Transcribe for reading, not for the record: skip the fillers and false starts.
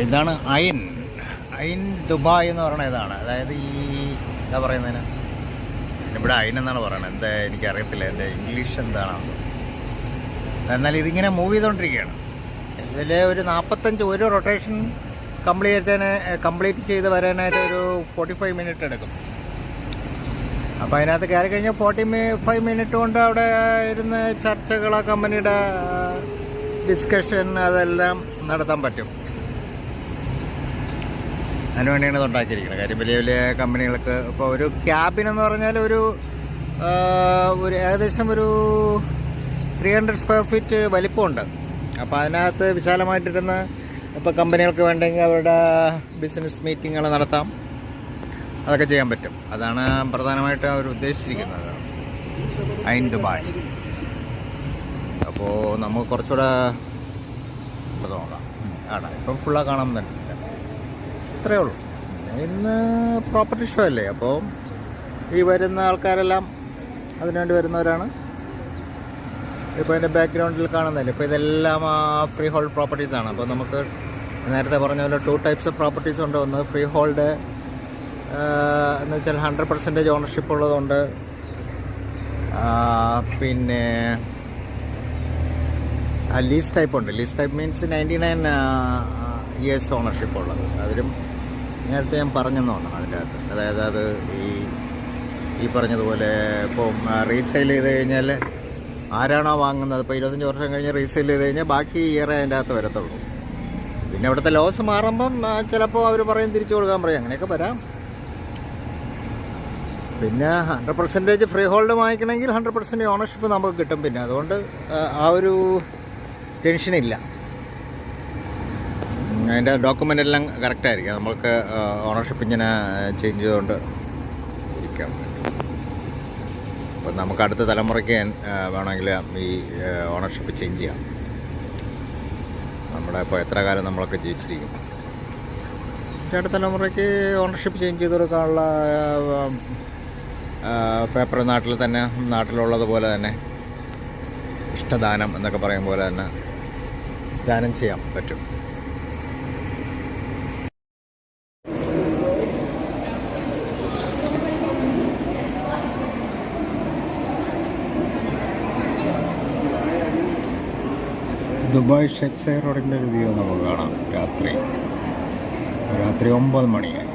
ഇതാണ് അയിൻ അയിൻ ദുബായ് എന്ന് പറയുന്ന ഇതാണ്. അതായത് എന്താ പറയുന്നതിന് ഇവിടെ അയിൻ എന്നാണ് പറയുന്നത്. എന്താ എനിക്കറിയത്തില്ല, എൻ്റെ ഇംഗ്ലീഷ് എന്താണെന്ന്. എന്നാൽ ഇതിങ്ങനെ മൂവ് ചെയ്തുകൊണ്ടിരിക്കുകയാണ്. ഇതിൽ ഒരു 45 ഒരു റൊട്ടേഷൻ കംപ്ലീറ്റ് ചെയ്ത് വരാനായിട്ട് ഒരു 45 മിനിറ്റ് എടുക്കും. അപ്പോൾ അതിനകത്ത് കയറി കഴിഞ്ഞാൽ 45 മിനിറ്റ് കൊണ്ട് അവിടെ ഇരുന്ന് ചർച്ചകൾ, കമ്പനിയുടെ ഡിസ്കഷൻ അതെല്ലാം നടത്താൻ പറ്റും. അതിനുവേണ്ടിയാണ് ഇത് ഉണ്ടാക്കിയിരിക്കുന്നത്. കാര്യം വലിയ വലിയ കമ്പനികൾക്ക് ഇപ്പോൾ ഒരു ക്യാബിനെന്ന് പറഞ്ഞാൽ ഒരു ഏകദേശം ഒരു 300 സ്ക്വയർ ഫീറ്റ് വലിപ്പമുണ്ട്. അപ്പോൾ അതിനകത്ത് വിശാലമായിട്ടിരുന്ന് ഇപ്പോൾ കമ്പനികൾക്ക് വേണ്ടെങ്കിൽ അവരുടെ ബിസിനസ് മീറ്റിങ്ങുകൾ നടത്താം, അതൊക്കെ ചെയ്യാൻ പറ്റും. അതാണ് പ്രധാനമായിട്ട് അവർ ഉദ്ദേശിച്ചിരിക്കുന്നത്, അയിൻ ദുബായ്. അപ്പോൾ നമുക്ക് കുറച്ചുകൂടെ നോക്കാം. ഇപ്പം ഫുള്ളാக കാണാൻ തന്നെ ഇത്രയേ ഉള്ളൂ. ഇന്ന് പ്രോപ്പർട്ടി ഷോ അല്ലേ, അപ്പോൾ ഈ വരുന്ന ആൾക്കാരെല്ലാം അതിനുവേണ്ടി വരുന്നവരാണ്. ഇപ്പോൾ അതിൻ്റെ ബാക്ക്ഗ്രൗണ്ടിൽ കാണുന്നില്ല. ഇപ്പോൾ ഇതെല്ലാം ഫ്രീ ഹോൾഡ് പ്രോപ്പർട്ടീസാണ്. അപ്പോൾ നമുക്ക് നേരത്തെ പറഞ്ഞ പോലെ 2 ടൈപ്സ് ഓഫ് പ്രോപ്പർട്ടീസ് ഉണ്ട്. ഒന്ന് ഫ്രീ ഹോൾഡ് എന്ന് വെച്ചാൽ 100% ഓണർഷിപ്പ് ഉള്ളതുണ്ട്. പിന്നെ ലീസ് ടൈപ്പ് ഉണ്ട്. Lease type means 99 years ownership ഉള്ളത്. അതിലും നേരത്തെ ഞാൻ പറഞ്ഞെന്നാണ് അതിൻ്റെ അകത്ത്. അതായത് അത് ഈ പറഞ്ഞതുപോലെ ഇപ്പോൾ റീസെയിൽ ചെയ്ത് കഴിഞ്ഞാൽ ആരാണോ വാങ്ങുന്നത്, ഇപ്പോൾ 25 വർഷം കഴിഞ്ഞ് റീസെയിൽ ചെയ്ത് കഴിഞ്ഞാൽ ബാക്കി ഇയറേ അതിൻ്റെ അകത്ത് വരത്തുള്ളൂ. പിന്നെ ഇവിടുത്തെ ലോസ് മാറുമ്പം ചിലപ്പോൾ അവർ പറയും തിരിച്ചു കൊടുക്കാൻ പറയും, അങ്ങനെയൊക്കെ വരാം. പിന്നെ 100% ഫ്രീ ഹോൾഡ് വാങ്ങിക്കണമെങ്കിൽ 100% ഓണർഷിപ്പ് നമുക്ക് കിട്ടും. പിന്നെ അതുകൊണ്ട് ആ ഒരു ടെൻഷനില്ല. അതിൻ്റെ ഡോക്യുമെൻ്റ് എല്ലാം കറക്റ്റായിരിക്കും. നമ്മൾക്ക് ഓണർഷിപ്പ് ഇങ്ങനെ ചേഞ്ച് ചെയ്തുകൊണ്ട് ഇരിക്കാം. അപ്പം നമുക്ക് അടുത്ത തലമുറയ്ക്ക് വേണമെങ്കിൽ ഈ ഓണർഷിപ്പ് ചേഞ്ച് ചെയ്യാം. നമ്മുടെ ഇപ്പോൾ എത്ര കാലം നമ്മളൊക്കെ ജീവിച്ചിരിക്കും. അടുത്ത തലമുറയ്ക്ക് ഓണർഷിപ്പ് ചേഞ്ച് ചെയ്ത് കൊടുക്കാനുള്ള പേപ്പർ നാട്ടിലുള്ളതുപോലെ തന്നെ ഇഷ്ടദാനം എന്നൊക്കെ പറയും പോലെ തന്നെ ദാനം ചെയ്യാൻ പറ്റും. ദുബായ് ഷെയ്ഖ് സയദ് റോഡിൻ്റെ ഒരു വ്യൂ നമുക്ക് കാണാം. രാത്രി 9 മണിയായി.